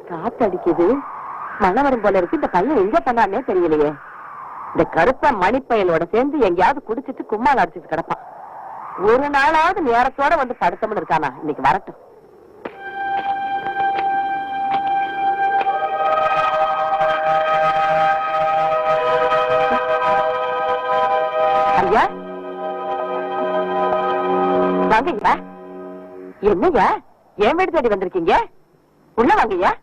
காத்தடிக்குது, மழை வரும் போல இருக்கு. இந்த பையன் எங்க பண்ணானே தெரியலையே. இந்த கருப்ப மணிப்பயலோட சேர்ந்து எங்கேயாவது குடிச்சிட்டு கும்மால் அடிச்சிட்டு கிடப்பான். ஒரு நாளாவது நேரத்தோட வந்து படுத்தம்னு இருக்கானா? இன்னைக்கு வரட்டும். ஐயா வாங்கய்யா. என்னய்யா ஏன் வீடு தேடி வந்திருக்கீங்க? உள்ள வாங்கய்யா.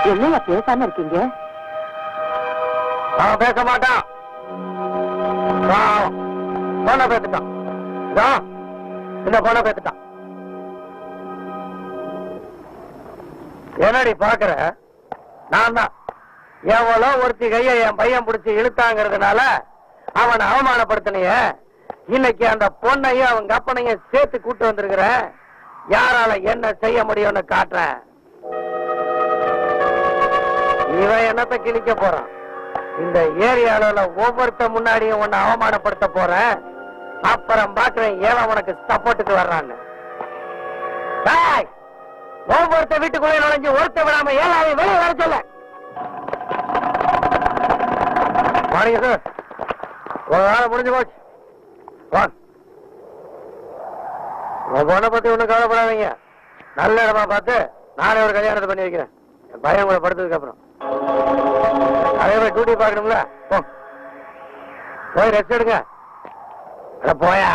என்னையா பேசாம இருக்கீங்க? பேச மாட்டான். போன பேசிட்டான். இந்த போன பேசிட்டான். என்னடி பாக்குற? நான் தான் எவ்வளோ ஒருத்தி கைய என் பையன் பிடிச்சி இழுத்தாங்கிறதுனால அவனை அவமானப்படுத்தினிய. இன்னைக்கு அந்த பொண்ணையும் அவங்க அப்பனையும் சேர்த்து கூட்டு வந்திருக்கிற. யாரால என்ன செய்ய முடியும்னு காட்டுறேன். இவன் என்னத்தை கிழிக்க போறான்? இந்த ஏரியால ஒவ்வொருத்த முன்னாடியும் உன்னை அவமானப்படுத்த போறேன். அப்புறம் பாக்குறேன் ஏன் உனக்கு சப்போர்ட்டுக்கு வர்றான்னு. ஒவ்வொருத்த வீட்டுக்குள்ளே நுழைஞ்சு ஒருத்த விடாம ஏழாவது வெளியே வர சொல்ல. வாங்க சார், ஒரு நாள் முடிஞ்சு போச்சு. பொண்ணை பத்தி ஒண்ணும் கவலைப்படாதீங்க. நல்ல இடமா பார்த்து நானே ஒரு கல்யாணத்தை பண்ணி வைக்கிறேன். என் பையன் கூட படுத்ததுக்கு அப்புறம் அதே மாதிரி டியூட்டி பார்க்கணும்ல. போய் ரெஸ்ட் எடுங்க. போயா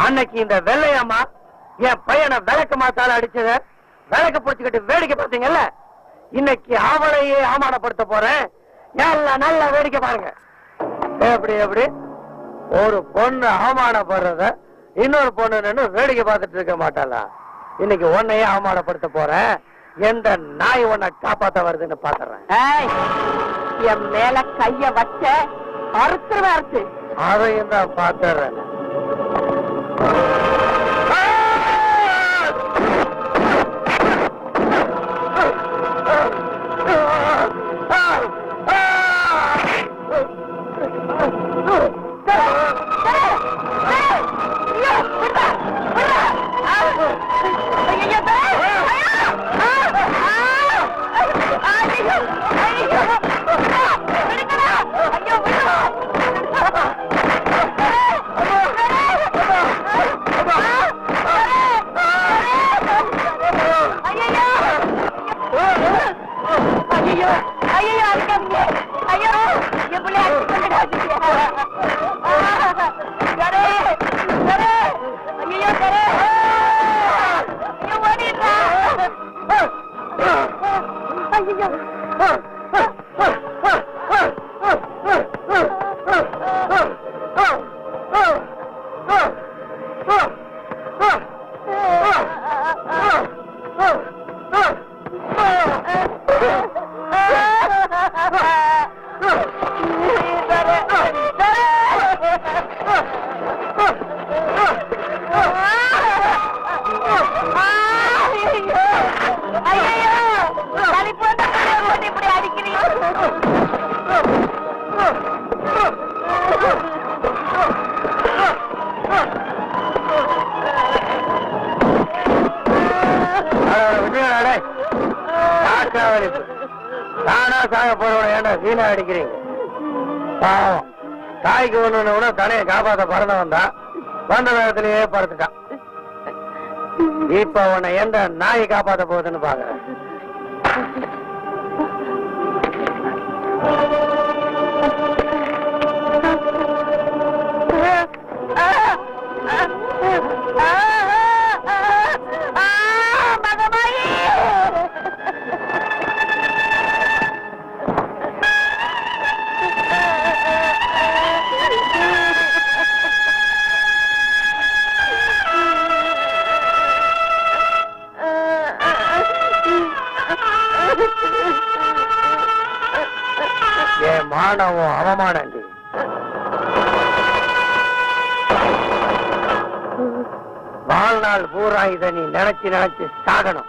அன்னைக்கு இந்த வெள்ளையம்மா என் பையனை விளக்கு மாத்தால அடிச்சத விளக்கு பிடிச்சுக்கிட்டு வேடிக்கை பார்த்தீங்கல்ல. இன்னைக்கு அவளையே அவமானப்படுத்த போறேன். நல்ல வேடிக்கை பாருங்க. எப்படி எப்படி ஒரு பொண்ணு அவமானப்படுறத இன்னொரு பொண்ணு நின்று வேடிக்கை பார்த்துட்டு இருக்க மாட்டாளா? இன்னைக்கு உன்னையே அவமானப்படுத்த போறேன். எந்த நாய் உன்னை காப்பாத்த வருதுன்னு பாக்குறேன். என் மேல கைய வச்ச அறுத்துருவா இருக்கு. அதையும் தான் பாத்துறேன். தானா சாக போறவன ஏன்டா வீணா அடிக்கிறீங்க? பாவம், தாய்க்கு ஒண்ணு கூட தனையை காப்பாத்த பறந்தவன் தான் வந்த நேரத்திலேயே பறந்துட்டான். இப்ப உன்னை எந்த நாய் காப்பாத்த போகுதுன்னு பாக்குறேன். மானவம் அவமானம். வாழ்நாள் பூரா இதை நீ நினைச்சு சாகணும்.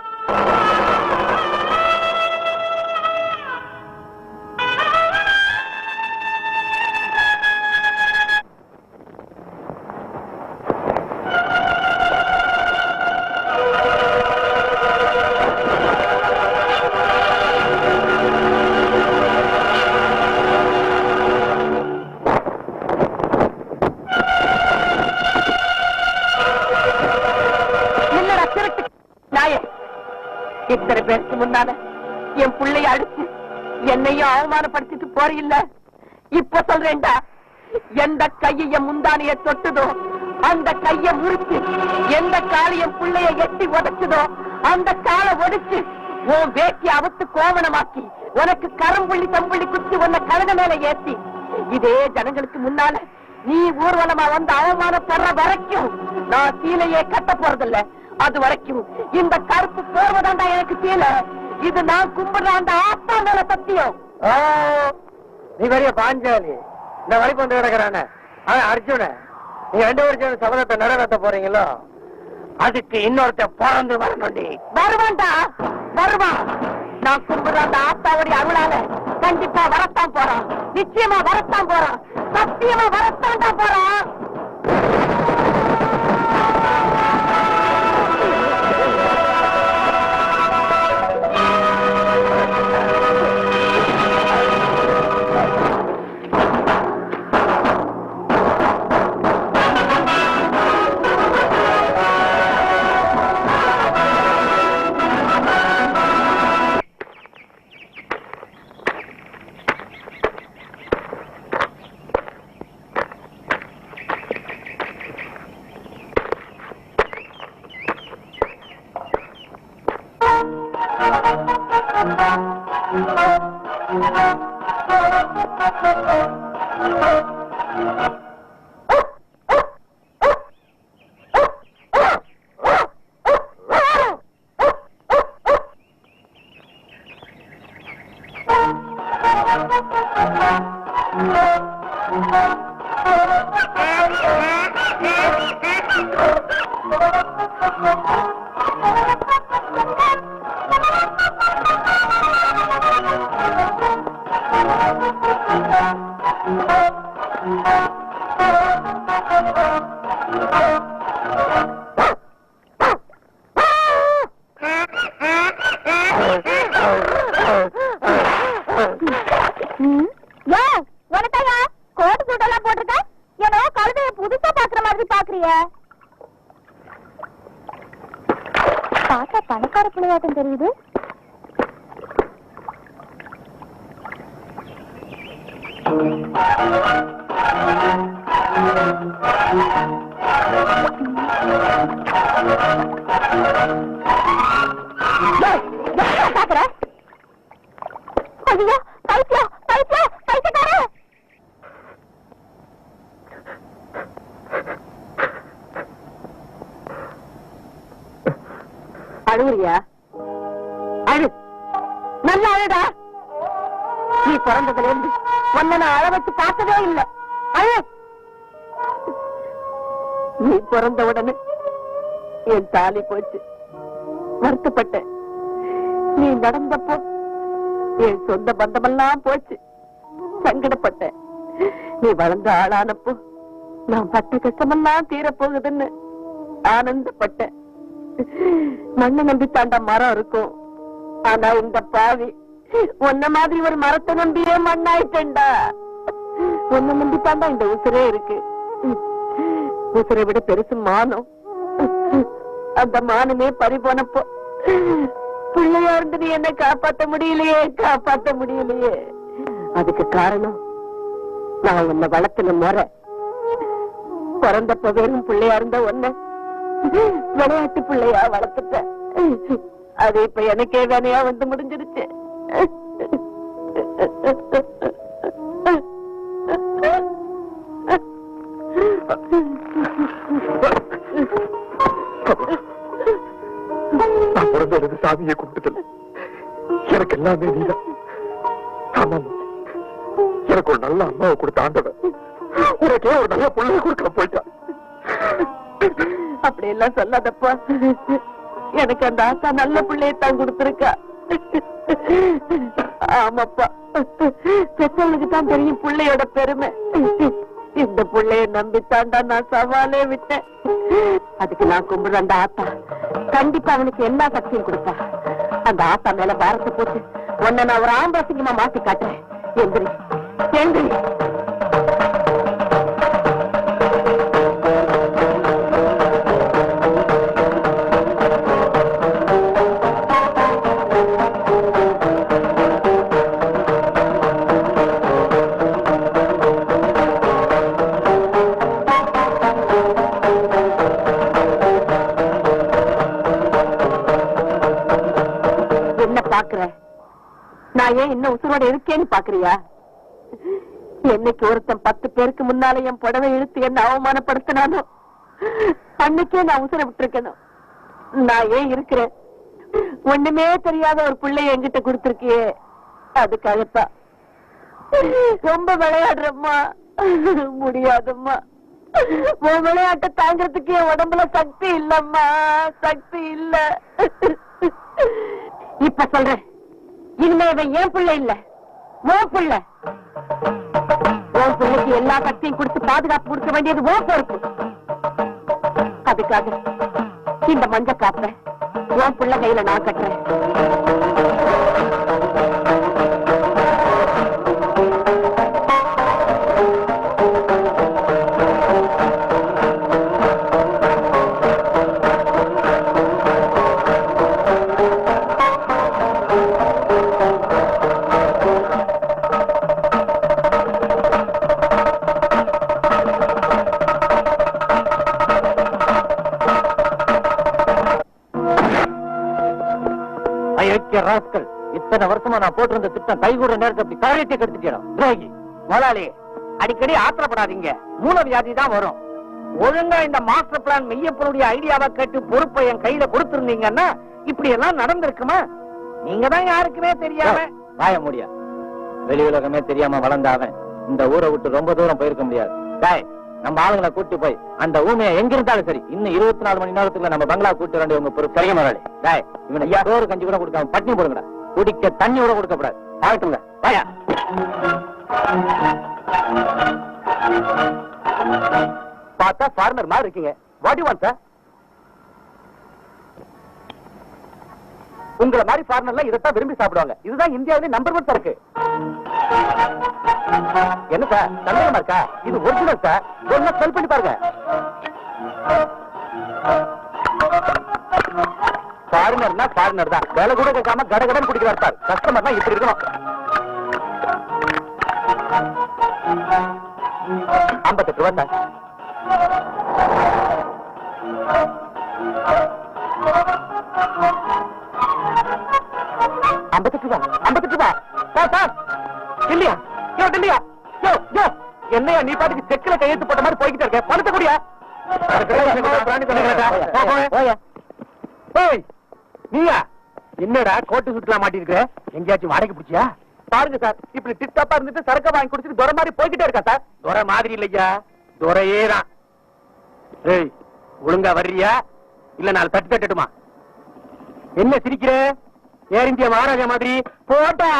இத்தனை பேருக்கு முன்னால என் பிள்ளைய அடிச்சு என்னையும் அவமானப்படுத்திட்டு போறில்ல. இப்ப சொல்றேன்டா, எந்த கைய முந்தானிய தொட்டுதோ அந்த கைய முறிச்சு, எந்த காலைய பிள்ளைய எட்டி உடைச்சதோ அந்த காலை ஒடிச்சு உன் வேட்டி அவுத்து கோவணமாக்கி உனக்கு கரம்புள்ளி தம்புள்ளி குத்தி உன்னை கழுத மேல ஏத்தி இதே ஜனங்களுக்கு முன்னால நீ ஊர்வலமா வந்து அவமானப்படுற வரைக்கும் நான் சீலையே கட்ட போறதில்ல. அது வரைக்கும் இந்த கருப்பு போர்வதாண்டா எனக்கு சீலை. இது நான் கும்பிடுற அந்த ஆத்தா மேல சத்தியம். நீ பெரிய பாஞ்சாலி, இந்த வழிப்பு வந்து கிடக்குறானே அர்ஜுன, நீ 2 வருஷம் சபதத்தை நிறைவேற்ற போறீங்களோ அதுக்கு இன்னொருத்த பிறந்து வரணும்டி. வருவான்டா, வருவான். நான் கும்பிடுற அந்த ஆத்தாவுடைய அருளால கண்டிப்பா வரத்தான் போறான். நிச்சயமா வரத்தான் போறான். சத்தியமா வரத்தான் தான் போறான். பணக்கார பிள்ளையாட்டம் தெரியுது. ஐயோ பைத்தியம் பைத்தியம் பைத்தியக்கார. அழுகுறியா? அழு, நல்லா அழுடா. நீ பிறந்ததுல இருந்து ஒன்ன நான் அழ வச்சு பார்த்ததே இல்லை. அழு. நீ பிறந்த உடனே என் தாலி போச்சு, வருத்தப்பட்டேன். நீ நடந்தப்போ என் சொந்த பந்தமெல்லாம் போச்சு, சங்கடப்பட்டேன். நீ வளர்ந்த ஆளானப்போ நான் பட்ட கஷ்டமெல்லாம் தீரப்போகுதுன்னு ஆனந்தப்பட்டேன். மண்ணை நம்பி தாண்டா மரம் இருக்கும், ஆனா இந்த பாவி உன்ன மாதிரி ஒரு மரத்தை நம்பியே மண்ணாயிட்டேன்டா. உன்னை நம்பித்தாண்டா இந்த உசுரே இருக்கு. உசுரை விட பெருசு மானம். அந்த மானமே பறி போனப்போ பிள்ளையா இருந்து நீ என்ன காப்பாத்த முடியலையே. அதுக்கு காரணம் நான் உன்னை வளர்த்துல முறை. பிறந்தப்ப வெறும் பிள்ளையா இருந்த ஒன்ன விளையாட்டு பிள்ளையா வளர்த்துட்டேன். அது இப்ப எனக்கே வேணையா வந்து முடிஞ்சிருச்சு. நான் பிறந்தது சாமியை கும்பிட்டது. எனக்கு எல்லாமே நீதான். எனக்கு ஒரு நல்ல அம்மாவை கொடுத்த ஆண்டவன் உனக்கே ஒரு நல்ல பிள்ளைய கொடுக்க போயிட்டான். அப்படி எல்லாம் சொல்லாதப்பா. எனக்கு அந்த ஆத்தா நல்ல பிள்ளையத்தான் கொடுத்திருக்கா. ஆமாப்பா, பெற்றவனுக்கு தான் தெரியும் பிள்ளையோட பெருமை. இந்த பிள்ளைய நம்பித்தாண்டா நான் சவாலே விட்டேன். அதுக்கு நான் கும்பிடுற அந்த ஆத்தா கண்டிப்பா அவனுக்கு எல்லா சக்தியும் கொடுப்பா. அந்த ஆத்தா மேல பாரத்தை போட்டு உன்னை நான் ஒரு ஆம்பளசிங்கமா மாத்தி காட்டுறேன். எந்திரி எந்திரி. நான் ஏன் இன்னும் உசுரோட இருக்கேன்னு பாக்குறியா? என்னைக்கு ஒருத்தன் 10 பேருக்கு முன்னால என் புடவை இழுத்து என்ன அவமானப்படுத்தினானோ அன்னைக்கே நான் உசுர விட்டுருக்கணும். நான் ஏன் இருக்கிறேன்? ஒண்ணுமே தெரியாத ஒரு பிள்ளைய என்கிட்ட கொடுத்திருக்கியே, அதுக்காகத்தான். ரொம்ப விளையாடுறம்மா, முடியாதும்மா. உன் விளையாட்டை தாங்கிறதுக்கு என் உடம்புல சக்தி இல்லம்மா, சக்தி இல்ல. இப்ப சொல்றேன், இனிமே இவன் என் பிள்ளை இல்ல, உன் பிள்ளை. உன் பிள்ளைக்கு எல்லா சக்தியும் கொடுத்து பாதுகாப்பு கொடுக்க வேண்டியது உன் பொறுப்பு. அதுக்காக இந்த மஞ்ச காப்ப உன் பிள்ளை கையில நான் கட்டுறேன். இத்தனை வருஷமா நான் போட்டிருந்த திட்டம் கைகூட நேரத்தை அப்படி காரியத்தை கெடுத்துட்டோம். துரோகி முதலாளி, அடிக்கடி ஆத்திரப்படாதீங்க. மூல வியாதி தான் வரும். ஒழுங்கா இந்த மாஸ்டர் பிளான் மெய்யப்பனுடைய ஐடியாவை கேட்டு பொறுப்பை என் கையில கொடுத்திருந்தீங்கன்னா இப்படி எல்லாம் நடந்திருக்குமா? நீங்க தான் யாருக்குமே தெரியாம வாய முடியா வெளி உலகமே தெரியாம வளர்ந்தாவன் இந்த ஊரை விட்டு ரொம்ப தூரம் போயிருக்க முடியாது. நம்ம ஆளுங்களை கூட்டி போய் அந்த ஊமையை எங்க இருந்தாலும் சரி இன்னும் 24 மணி நேரத்துக்குள்ள நம்ம பங்களா கூட்டி வேண்டிய உங்க பொறுப்பு. சரிங்க முதலாளி. இவனை சோறு கஞ்சி கூட கொடுக்காம பட்டினி போடுங்கடா. குடிக்க தண்ணி கூட கொடுக்கப்படாது. ஆகட்டுங்க. வாயா. பார்த்தா ஃபார்மர் மாதிரி இருக்கீங்க. What you want sir? உங்களை மாதிரி ஃபார்மர்லாம் இதைத்தான் விரும்பி சாப்பிடுவாங்க. இதுதான் இந்தியாவிலே நம்பர் 1 சரக்கு. என்ன சார் சந்தேகமா இருக்கா? இது ஒரிஜினல் சார். ஒண்ணு செல் பண்ணி பாருங்க. ஃபாரினர்னா ஃபாரினர் தான். வேலை கூட கேட்காம கடகடன் குடிக்கிறார் சார். கஸ்டமர்னா இப்படி இருக்கணும். 58 ரூபா சார். 58 ரூபா. 58 ரூபா சார். இல்லையா இல்லையா? என்னையா நீ பாட்டுக்கு செக்கில கையெழுத்து போட்ட மாதிரி போய்கிட்டு இருக்க? பணத்தை கூடியா? நீயா என்னடா கோட்டு சுற்றுலா மாட்டிருக்க? எங்கேயாச்சும் வாடகை பிடிச்சியா? பாருங்க சார், இப்படி டிப்டாப்பா இருந்துட்டு சரக்கு வாங்கி குடிச்சிட்டு துரை மாதிரி போய்கிட்டே இருக்கா சார். துரை மாதிரி இல்லையா, துரையே தான். ஏய், ஒழுங்கா வர்றியா இல்ல நாலு தட்டு தட்டுமா? என்ன சிரிக்கிற? ஏர் இந்தியா மகாராஜா மாதிரி போட்டா.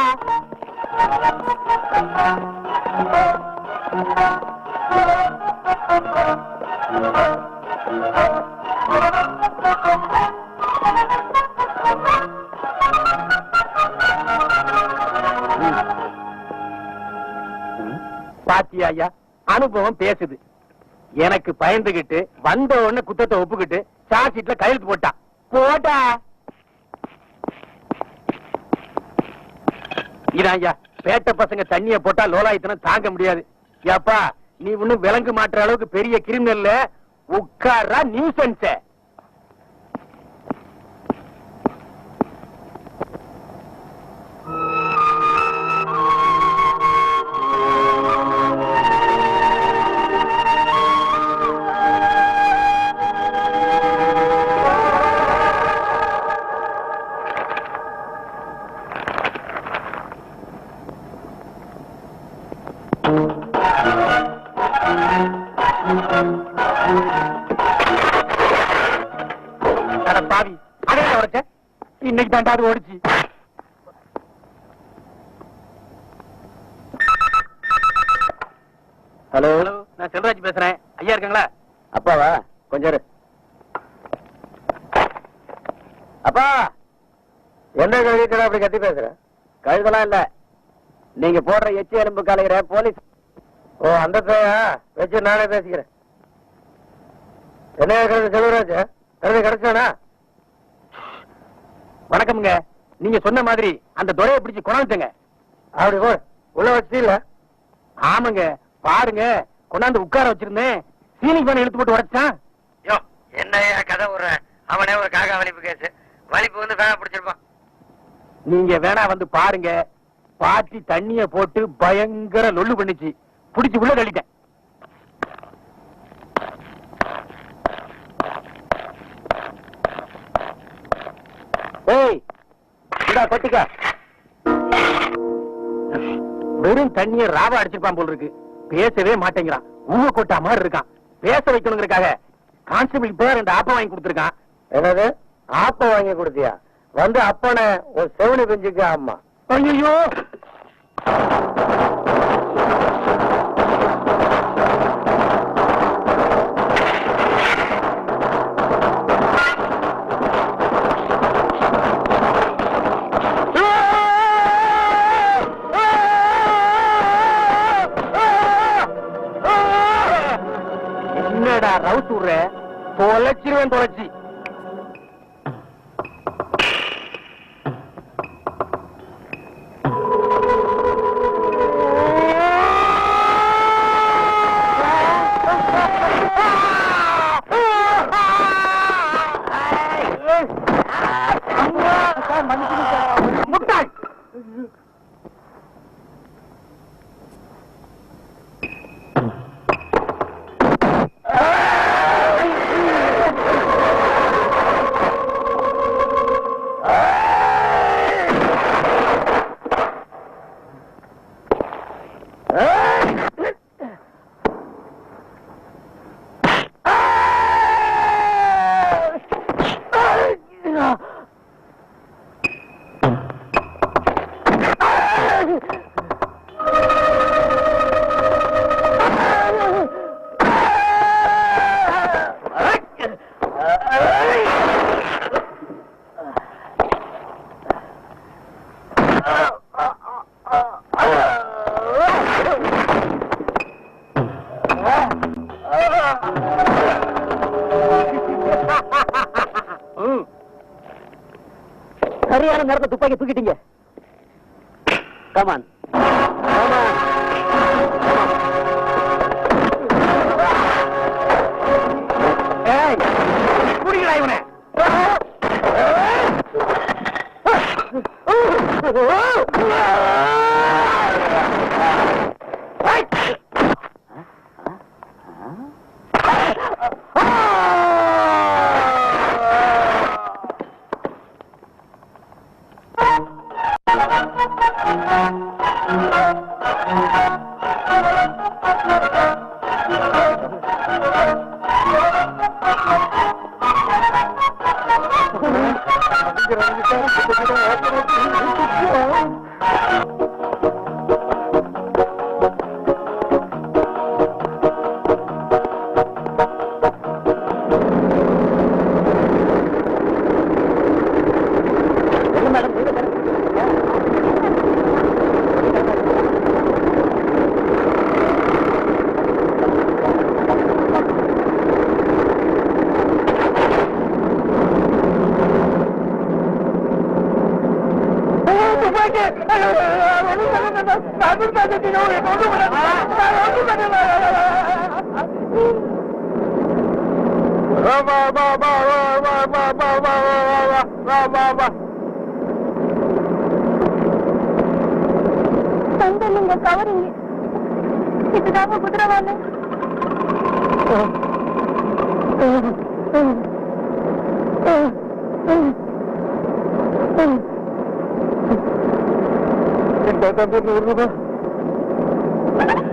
பாத்தியா ஐயா, அனுபவம் பேசுது. எனக்கு பயந்துகிட்டு வந்த உடனே குத்தத்தை ஒப்புக்கிட்டு சார்ஜ் ஷீட்ல கையெழுத்து போட்டா இதான் ஐயா, பேட்ட பசங்க தண்ணிய போட்டா லோலாயத்தனம் தாங்க முடியாது. ஏப்பா, நீ இன்னும் விலங்கு மாற்ற அளவுக்கு பெரிய கிரிமினல் உட்காரா நியூசன்ஸ். பாவி, அதே உடைச்ச இன்னைக்கு தாண்டா அது ஓடிச்சு. ஹலோ, நான் செல்வராஜ் பேசுறேன். ஐயா இருக்காங்களா? அப்பாவா? கொஞ்சம் இரு. அப்பா, என்ன கழுவிட்டு அப்படி கத்தி பேசுற? கழுதலாம் இல்ல, நீங்க போடுற எச்சி எலும்பு கலைகிற போலீஸ். ஓ, அந்த பேயா வச்சு நானே பேசிக்கிறேன். என்ன இருக்கிறது செல்வராஜ்? கிடைச்சானா? வணக்கம்ங்க. நீங்க சொன்ன மாதிரி அந்த துறையை பிடிச்சு கொண்டாந்துட்டேங்க. அப்படி போ, உள்ள வச்சிட்டீங்களா? ஆமாங்க, பாருங்க, கொண்டாந்து உட்கார வச்சிருந்தேன். சீலிங் பண்ண இழுத்து போட்டு உடைச்சான். யோ, என்னையா கதை விடுற? அவனே ஒரு காக்கா வலிப்பு கேஸ். வலிப்பு வந்து வேணா பிடிச்சிருப்பான். நீங்க வேணா வந்து பாருங்க. பாட்டி தண்ணிய போட்டு பயங்கர லொல்லு பண்ணிச்சு. பிடிச்சு உள்ள தள்ளிட்டேன். ஏய், இந்தா கொட்டிக்க. வெறும் தண்ணிய ராவா அடிச்சிருப்பான் போல் இருக்கு. பேசவே மாட்டேங்கிறான். ஊவ கொட்டா மாதிரி இருக்கான். பேச வைக்கணுங்கிறக்காக கான்ஸ்டபிள் இப்ப 2 ஆப்பம் வாங்கி கொடுத்திருக்கான். என்னது ஆப்பம் வாங்கி கொடுத்தியா? வந்து அப்பனை ஒரு செவனி பெஞ்சுக்க. அம்மா, ஐயோ, என்னடா ரவுஸ் விடுற? தொலைச்சிருவேன் தொலைச்சி. முட்டாள். சரியான நேரத்தை துப்பாக்கி தூக்கிட்டீங்க. கமான், குடிக்கிறா இவனை. நீங்க கவரிங்க இதுதாங்க குதிரவாளு. ₹100